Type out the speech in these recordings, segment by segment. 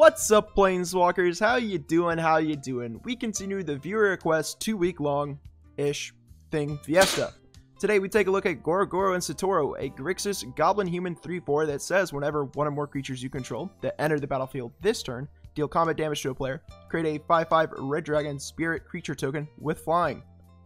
What's up, Planeswalkers? How you doing? How you doing? We continue the viewer request 2-week long-ish thing fiesta. Today we take a look at Goro-Goro and Satoru, a GRIXIS Goblin Human 3/4 that says whenever one or more creatures you control that enter the battlefield this turn deal combat damage to a player, create a 5/5 red dragon spirit creature token with flying.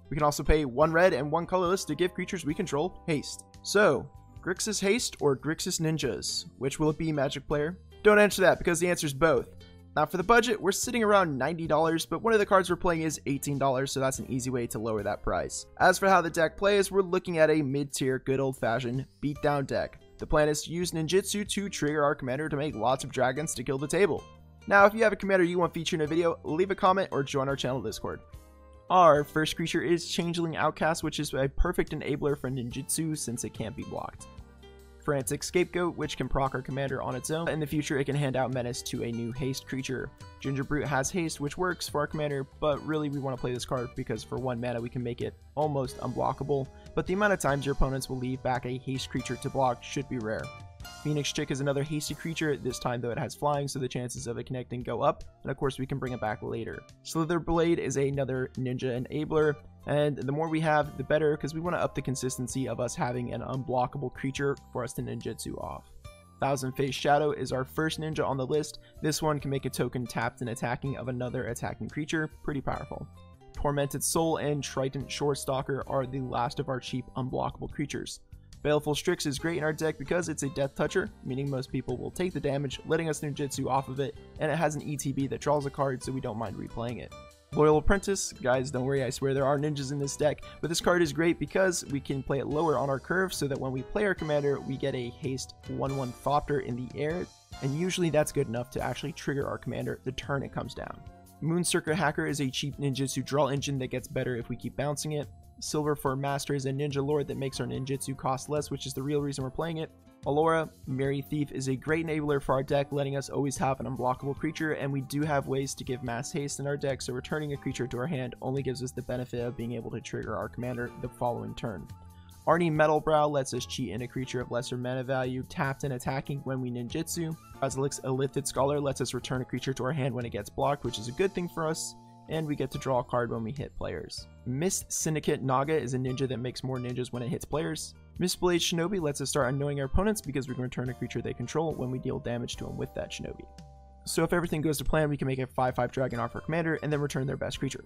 We can also pay 1 red and 1 colorless to give creatures we control haste. So, GRIXIS Haste or GRIXIS Ninjas? Which will it be, Magic player? Don't answer that because the answer is both. Now for the budget, we're sitting around $90, but one of the cards we're playing is $18, so that's an easy way to lower that price. As for how the deck plays, we're looking at a mid-tier, good old-fashioned beatdown deck. The plan is to use ninjutsu to trigger our commander to make lots of dragons to kill the table. Now if you have a commander you want featured in a video, leave a comment or join our channel Discord. Our first creature is Changeling Outcast, which is a perfect enabler for ninjutsu since it can't be blocked. Frantic Scapegoat, which can proc our commander on its own. In the future, it can hand out menace to a new haste creature. Ginger Brute has haste, which works for our commander, but really we want to play this card because for 1 mana we can make it almost unblockable, but the amount of times your opponents will leave back a haste creature to block should be rare. Phoenix Chick is another hasty creature, this time though it has flying, so the chances of it connecting go up, and of course we can bring it back later. Slither Blade is another ninja enabler, and the more we have, the better, because we want to up the consistency of us having an unblockable creature for us to ninjutsu off. Thousand Face Shadow is our first ninja on the list. This one can make a token tapped and attacking of another attacking creature, pretty powerful. Tormented Soul and Trident Shorestalker are the last of our cheap unblockable creatures. Baleful Strix is great in our deck because it's a death toucher, meaning most people will take the damage, letting us ninjutsu off of it, and it has an ETB that draws a card, so we don't mind replaying it. Loyal Apprentice, guys, don't worry, I swear there are ninjas in this deck, but this card is great because we can play it lower on our curve so that when we play our commander, we get a haste 1/1 Thopter in the air, and usually that's good enough to actually trigger our commander the turn it comes down. Moonstrucker Hacker is a cheap ninjutsu draw engine that gets better if we keep bouncing it. Silver for Master is a ninja lord that makes our ninjutsu cost less, which is the real reason we're playing it. Allura, Merry Thief, is a great enabler for our deck, letting us always have an unblockable creature, and we do have ways to give mass haste in our deck, so returning a creature to our hand only gives us the benefit of being able to trigger our commander the following turn. Arnie Metalbrow lets us cheat in a creature of lesser mana value, tapped and attacking when we ninjutsu. Basilix Illithid Scholar lets us return a creature to our hand when it gets blocked, which is a good thing for us, and we get to draw a card when we hit players. Mist Syndicate Naga is a ninja that makes more ninjas when it hits players. Mistblade Shinobi lets us start annoying our opponents because we can return a creature they control when we deal damage to them with that Shinobi. So if everything goes to plan, we can make a 5/5 dragon off our commander and then return their best creature.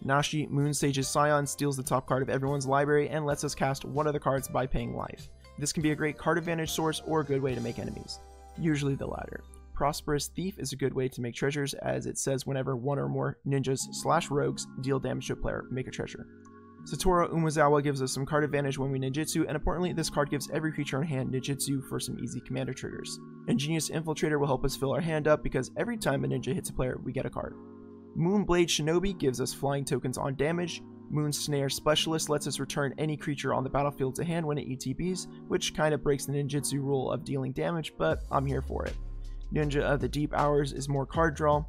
Nashi, Moonsage's Scion, steals the top card of everyone's library and lets us cast one of the cards by paying life. This can be a great card advantage source or a good way to make enemies. Usually the latter. Prosperous Thief is a good way to make treasures, as it says whenever 1 or more ninjas/rogues deal damage to a player, make a treasure. Satoru Umezawa gives us some card advantage when we ninjutsu, and importantly, this card gives every creature on hand ninjutsu for some easy commander triggers. Ingenious Infiltrator will help us fill our hand up because every time a ninja hits a player, we get a card. Moonblade Shinobi gives us flying tokens on damage. Moon Snare Specialist lets us return any creature on the battlefield to hand when it ETBs, which kind of breaks the ninjutsu rule of dealing damage, but I'm here for it. Ninja of the Deep Hours is more card draw.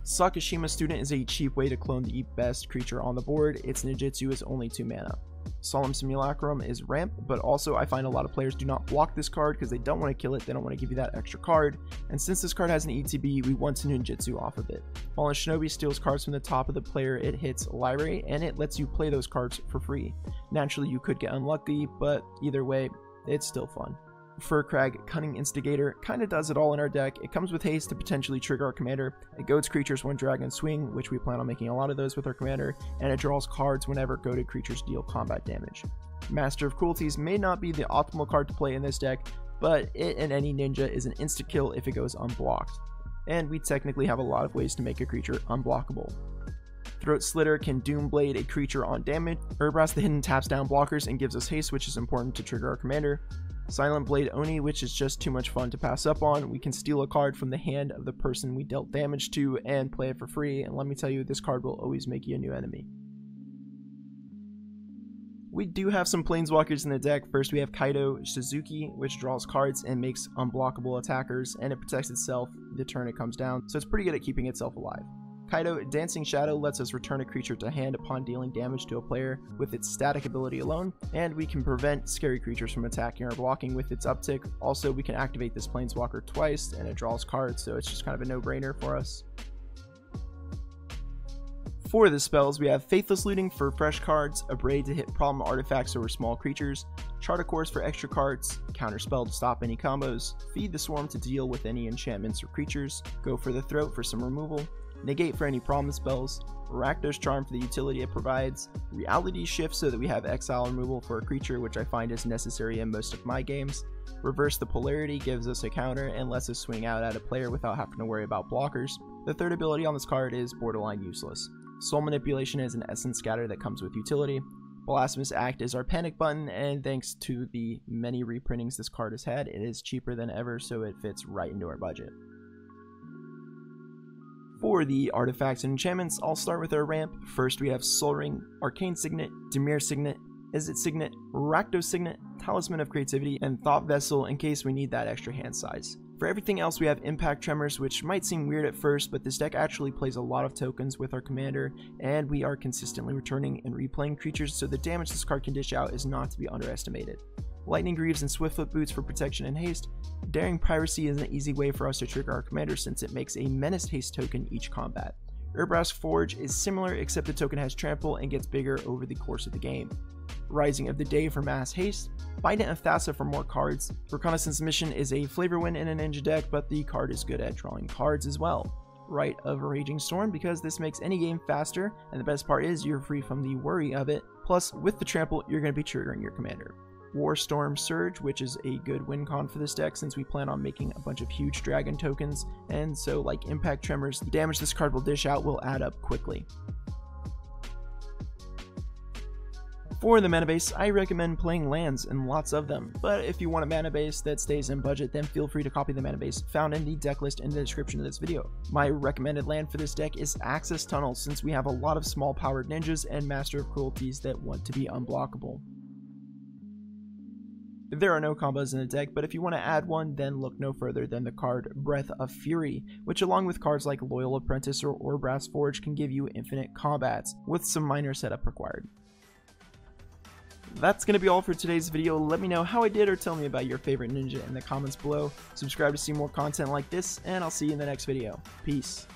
Sakashima Student is a cheap way to clone the best creature on the board. Its ninjutsu is only 2 mana. Solemn Simulacrum is ramp, but also I find a lot of players do not block this card because they don't want to kill it, they don't want to give you that extra card, and since this card has an ETB, we want to ninjutsu off of it. Fallen Shinobi steals cards from the top of the player it hits library, and it lets you play those cards for free. Naturally you could get unlucky, but either way, it's still fun. Furcrag Cunning Instigator kinda does it all in our deck. It comes with haste to potentially trigger our commander, it goads creatures when dragons swing, which we plan on making a lot of those with our commander, and it draws cards whenever goaded creatures deal combat damage. Master of Cruelties may not be the optimal card to play in this deck, but it and any ninja is an insta-kill if it goes unblocked, and we technically have a lot of ways to make a creature unblockable. Throat Slitter can Doomblade a creature on damage. Urbrass the Hidden taps down blockers and gives us haste, which is important to trigger our commander. Silent Blade Oni, which is just too much fun to pass up on. We can steal a card from the hand of the person we dealt damage to and play it for free, and let me tell you, this card will always make you a new enemy. We do have some Planeswalkers in the deck. First we have Kaido Suzuki, which draws cards and makes unblockable attackers, and it protects itself the turn it comes down, so it's pretty good at keeping itself alive. Kaido, Dancing Shadow lets us return a creature to hand upon dealing damage to a player with its static ability alone, and we can prevent scary creatures from attacking or blocking with its uptick. Also, we can activate this Planeswalker twice, and it draws cards, so it's just kind of a no-brainer for us. For the spells, we have Faithless Looting for fresh cards, Abrade to hit problem artifacts over small creatures, Chart a Course for extra cards, Counterspell to stop any combos, Feed the Swarm to deal with any enchantments or creatures, Go for the Throat for some removal, Negate for any problem spells, Rakdos Charm for the utility it provides, Reality Shift so that we have exile removal for a creature, which I find is necessary in most of my games, Reverse the Polarity gives us a counter and lets us swing out at a player without having to worry about blockers. The third ability on this card is borderline useless. Soul Manipulation is an Essence Scatter that comes with utility. Blasphemous Act is our panic button, and thanks to the many reprintings this card has had, it is cheaper than ever, so it fits right into our budget. For the artifacts and enchantments, I'll start with our ramp. First we have Soul Ring, Arcane Signet, Dimir Signet, Izzet Signet, Rakdos Signet, Talisman of Creativity, and Thought Vessel in case we need that extra hand size. For everything else, we have Impact Tremors, which might seem weird at first, but this deck actually plays a lot of tokens with our commander, and we are consistently returning and replaying creatures, so the damage this card can dish out is not to be underestimated. Lightning Greaves and Swiftfoot Boots for protection and haste. Daring Piracy is an easy way for us to trigger our commander since it makes a Menace haste token each combat. Urbrask Forge is similar, except the token has trample and gets bigger over the course of the game. Rising of the Day for mass haste, Bident of Thassa for more cards. Reconnaissance Mission is a flavor win in a ninja deck, but the card is good at drawing cards as well. Rite of Raging Storm, because this makes any game faster, and the best part is you're free from the worry of it. Plus, with the trample, you're going to be triggering your commander. Warstorm Surge, which is a good win con for this deck since we plan on making a bunch of huge dragon tokens, and so like Impact Tremors, the damage this card will dish out will add up quickly. For the mana base, I recommend playing lands and lots of them, but if you want a mana base that stays in budget, then feel free to copy the mana base found in the deck list in the description of this video. My recommended land for this deck is Access Tunnel, since we have a lot of small powered ninjas and Master of Cruelties that want to be unblockable. There are no combos in the deck, but if you want to add one, then look no further than the card Breath of Fury, which along with cards like Loyal Apprentice or Urbrask Forge can give you infinite combats, with some minor setup required. That's going to be all for today's video. Let me know how I did or tell me about your favorite ninja in the comments below. Subscribe to see more content like this, and I'll see you in the next video. Peace.